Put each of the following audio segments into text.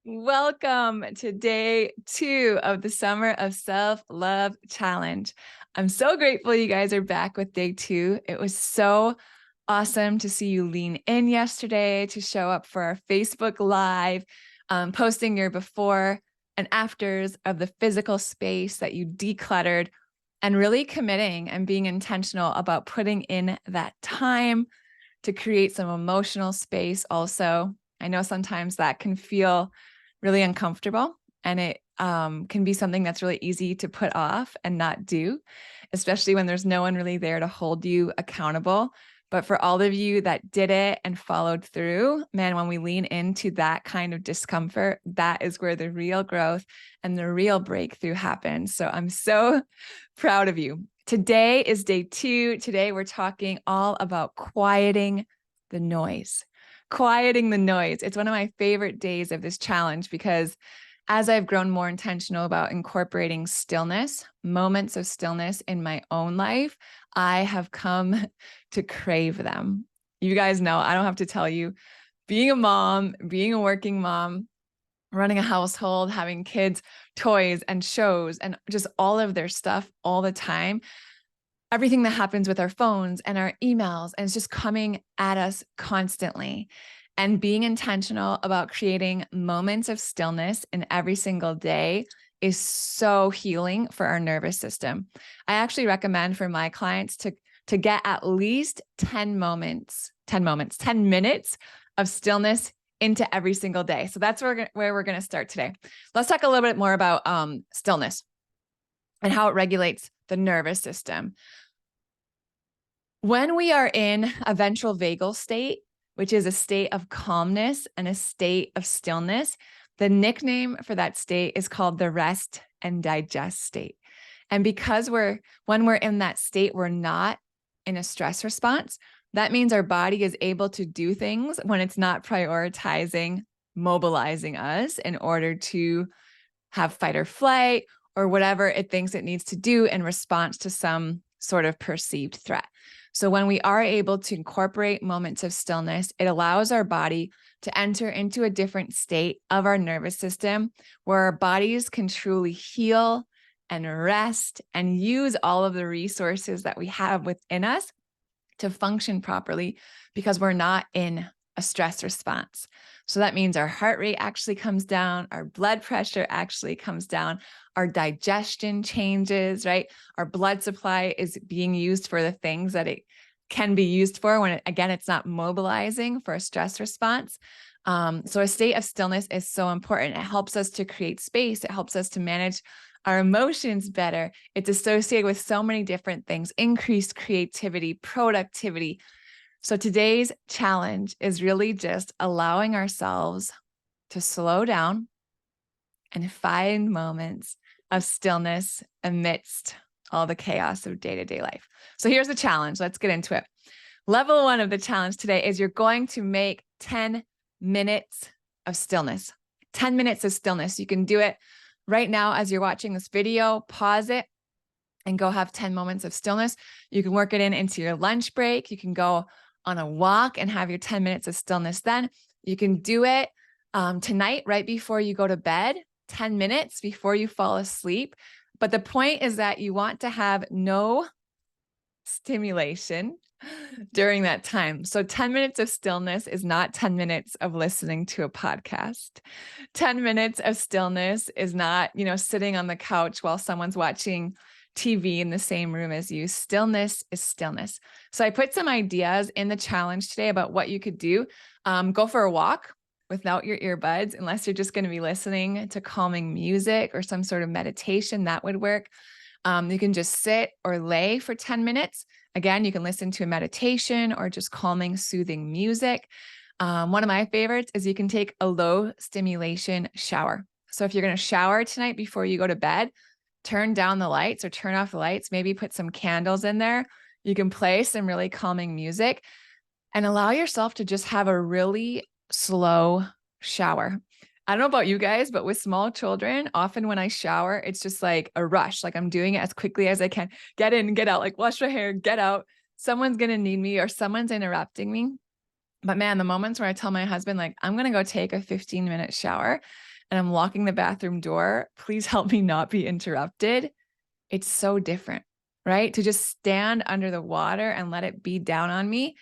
Welcome to day 2 of the Summer of Self-Love Challenge. I'm so grateful you guys are back with day 2. It was so awesome to see you lean in yesterday, to show up for our Facebook Live, posting your before and afters of the physical space that you decluttered, and really committing and being intentional about putting in that time to create some emotional space also. I know sometimes that can feel really uncomfortable, and it can be something that's really easy to put off and not do, especially when there's no one really there to hold you accountable. But for all of you that did it and followed through, man, when we lean into that kind of discomfort, that is where the real growth and the real breakthrough happens. So I'm so proud of you. Today is day 2. Today we're talking all about quieting the noise. Quieting the noise. It's one of my favorite days of this challenge because as I've grown more intentional about incorporating stillness, moments of stillness in my own life, I have come to crave them. You guys know, I don't have to tell you, being a mom, being a working mom, running a household, having kids, toys and shows, and just all of their stuff all the time, everything that happens with our phones and our emails, and it's just coming at us constantly. And being intentional about creating moments of stillness in every single day is so healing for our nervous system. I actually recommend for my clients to get at least 10 minutes of stillness into every single day. So that's where we're going to start today. Let's talk a little bit more about stillness and how it regulates the nervous system. When we are in a ventral vagal state, which is a state of calmness and a state of stillness, the nickname for that state is called the rest and digest state. And because when we're in that state, we're not in a stress response. That means our body is able to do things when it's not prioritizing mobilizing us in order to have fight or flight or whatever it thinks it needs to do in response to some sort of perceived threat. So when we are able to incorporate moments of stillness, it allows our body to enter into a different state of our nervous system where our bodies can truly heal and rest and use all of the resources that we have within us to function properly because we're not in a stress response. So that means our heart rate actually comes down, our blood pressure actually comes down, our digestion changes, right? Our blood supply is being used for the things that it can be used for when, again, it's not mobilizing for a stress response. So a state of stillness is so important. It helps us to create space. It helps us to manage our emotions better. It's associated with so many different things, increased creativity, productivity. So today's challenge is really just allowing ourselves to slow down and find moments of stillness amidst all the chaos of day-to-day life. So here's the challenge. Let's get into it. Level 1 of the challenge today is you're going to make 10 minutes of stillness. 10 minutes of stillness. You can do it right now as you're watching this video. Pause it and go have 10 moments of stillness. You can work it into your lunch break. You can go on a walk and have your 10 minutes of stillness then. You can do it tonight right before you go to bed, 10 minutes before you fall asleep. But the point is that you want to have no stimulation during that time. So 10 minutes of stillness is not 10 minutes of listening to a podcast. 10 minutes of stillness is not, sitting on the couch while someone's watching TV in the same room as you. Stillness is stillness. So I put some ideas in the challenge today about what you could do. Go for a walk without your earbuds, unless you're just going to be listening to calming music or some sort of meditation, that would work. You can just sit or lay for 10 minutes. Again, you can listen to a meditation or just calming, soothing music. One of my favorites is you can take a low stimulation shower. So if you're going to shower tonight before you go to bed, turn down the lights or turn off the lights, maybe put some candles in there. You can play some really calming music and allow yourself to just have a really slow shower. I don't know about you guys, but with small children, often when I shower, it's just like a rush. Like I'm doing it as quickly as I can. Get in, get out, like wash my hair, get out. Someone's going to need me or someone's interrupting me. But man, the moments where I tell my husband, like, I'm going to go take a 15-minute shower, and I'm locking the bathroom door, please help me not be interrupted. It's so different, right? To just stand under the water and let it beat down on me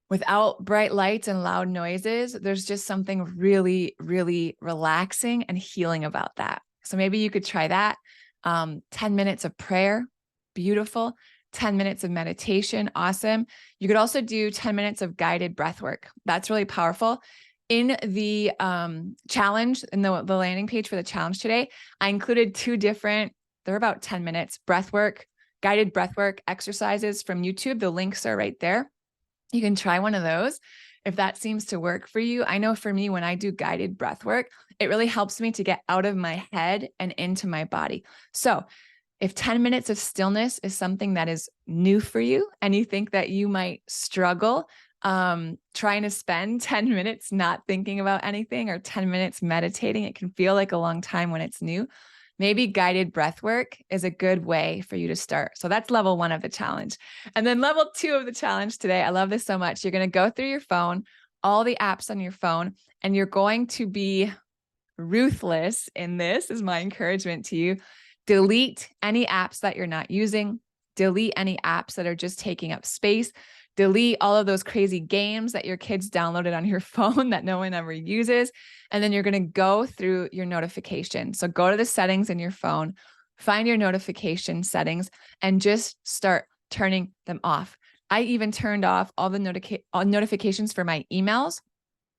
without bright lights and loud noises. There's just something really, really relaxing and healing about that. So maybe you could try that. 10 minutes of prayer, beautiful. 10 minutes of meditation, awesome. You could also do 10 minutes of guided breath work. That's really powerful. In the challenge, in the landing page for the challenge today, I included two different, they're about 10 minutes, breath work, guided breath work exercises from YouTube. The links are right there. You can try one of those if that seems to work for you. I know for me, when I do guided breath work, it really helps me to get out of my head and into my body. So if 10 minutes of stillness is something that is new for you and you think that you might struggle trying to spend 10 minutes not thinking about anything or 10 minutes meditating, it can feel like a long time when it's new. Maybe guided breath work is a good way for you to start. So that's level 1 of the challenge. And then level 2 of the challenge today, I love this so much. You're going to go through your phone, all the apps on your phone, and you're going to be ruthless in this, is my encouragement to you. Delete any apps that you're not using. Delete any apps that are just taking up space. Delete all of those crazy games that your kids downloaded on your phone that no one ever uses. And then you're going to go through your notifications. So go to the settings in your phone, find your notification settings, and just start turning them off. I even turned off all the notifications for my emails,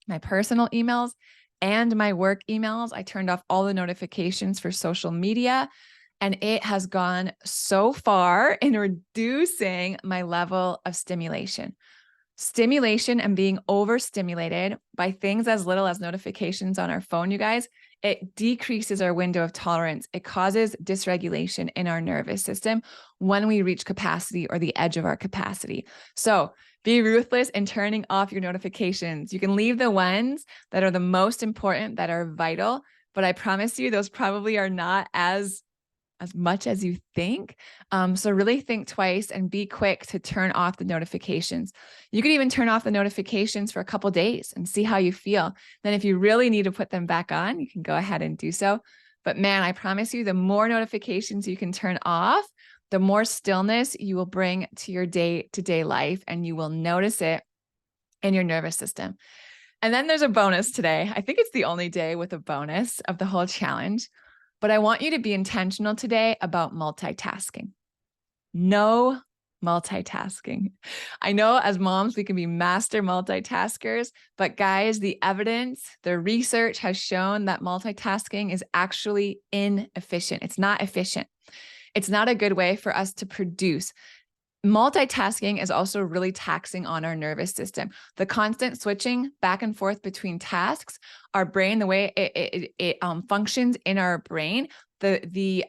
my personal emails, and my work emails. I turned off all the notifications for social media, and it has gone so far in reducing my level of stimulation. Stimulation and being overstimulated by things as little as notifications on our phone, you guys, it decreases our window of tolerance. It causes dysregulation in our nervous system when we reach capacity or the edge of our capacity. So be ruthless in turning off your notifications. You can leave the ones that are the most important, that are vital, but I promise you, those probably are not as much as you think. So really think twice and be quick to turn off the notifications. You could even turn off the notifications for a couple days and see how you feel. Then if you really need to put them back on, you can go ahead and do so. But man, I promise you, the more notifications you can turn off, the more stillness you will bring to your day-to-day life, and you will notice it in your nervous system. And then there's a bonus today. I think it's the only day with a bonus of the whole challenge. But I want you to be intentional today about multitasking. No multitasking. I know as moms, we can be master multitaskers, but guys, the evidence, the research has shown that multitasking is actually inefficient. It's not efficient. It's not a good way for us to produce. Multitasking is also really taxing on our nervous system. The constant switching back and forth between tasks, our brain, the way it functions in our brain, the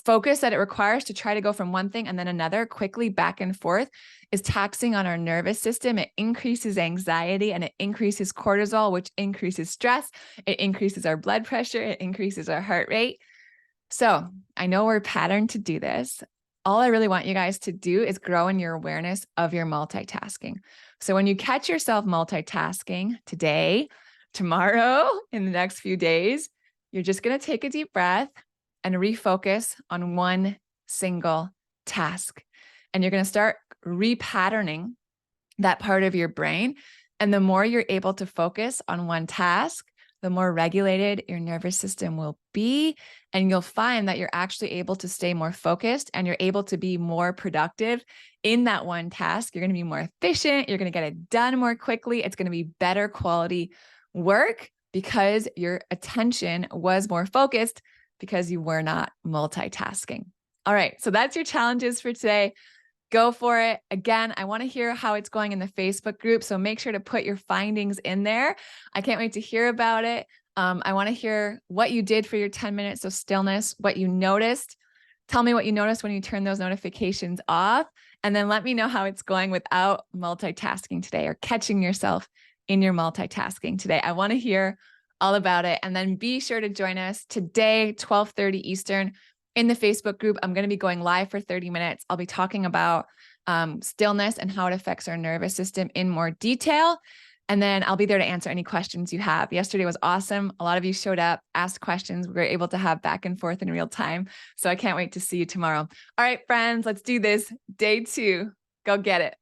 focus that it requires to try to go from one thing and then another quickly back and forth is taxing on our nervous system. It increases anxiety and it increases cortisol, which increases stress. It increases our blood pressure. It increases our heart rate. So I know we're patterned to do this. All I really want you guys to do is grow in your awareness of your multitasking. So when you catch yourself multitasking today, tomorrow, in the next few days, you're just going to take a deep breath and refocus on one single task. And you're going to start repatterning that part of your brain. And the more you're able to focus on one task, the more regulated your nervous system will be. And you'll find that you're actually able to stay more focused and you're able to be more productive in that one task. You're going to be more efficient. You're going to get it done more quickly. It's going to be better quality work because your attention was more focused because you were not multitasking. All right. So that's your challenges for today. Go for it. Again, I want to hear how it's going in the Facebook group. So make sure to put your findings in there. I can't wait to hear about it. I want to hear what you did for your 10 minutes of stillness, what you noticed. Tell me what you noticed when you turn those notifications off. And then let me know how it's going without multitasking today or catching yourself in your multitasking today. I want to hear all about it. And then be sure to join us today, 12:30 Eastern. In the Facebook group, I'm going to be going live for 30 minutes. I'll be talking about stillness and how it affects our nervous system in more detail. And then I'll be there to answer any questions you have. Yesterday was awesome. A lot of you showed up, asked questions. We were able to have back and forth in real time. So I can't wait to see you tomorrow. All right, friends, let's do this. Day 2. Go get it.